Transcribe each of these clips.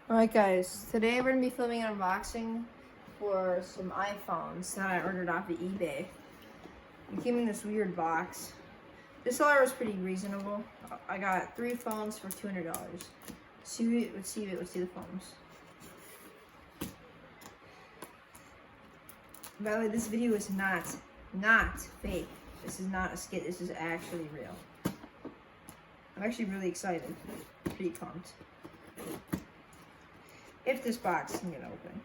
Alright guys, today we're going to be filming an unboxing for some iPhones that I ordered off of eBay. It came in this weird box. This seller was pretty reasonable. I got 3 phones for $200. Let's see the phones. By the way, this video is not fake. This is not a skit, this is actually real. I'm actually really excited. Pretty pumped. If this box can get open.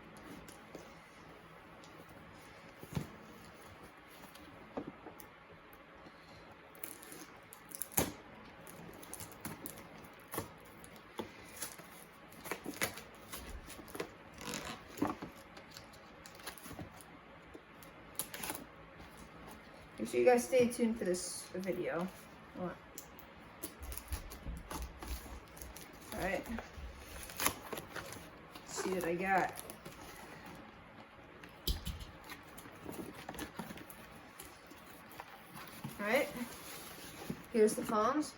Make sure you guys stay tuned for this video. Alright. See what I got. Alright, here's the phones.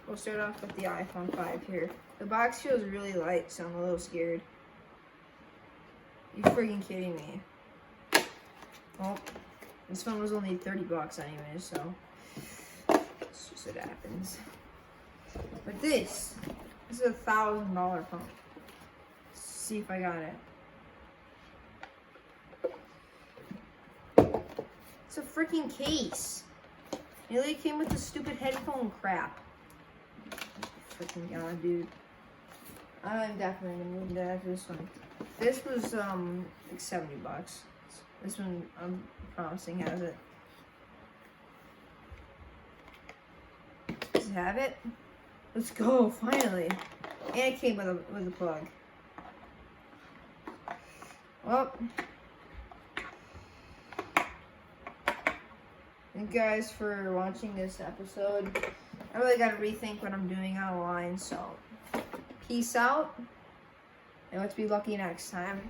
We'll start off with the iPhone 5 here. The box feels really light, so I'm a little scared. You freaking kidding me? Well, this phone was only 30 bucks anyway, so it's just what happens. But this is a $1,000 phone. Let's see if I got it. It's a freaking case. It came with the stupid headphone crap. Freaking god, dude. I'm definitely gonna need that for this one. This was like 70 bucks. This one I'm promising has it. Does it have it? Let's go, finally. And it came with a plug. Well, thank you guys for watching this episode. I really gotta rethink what I'm doing online, so peace out. And let's be lucky next time.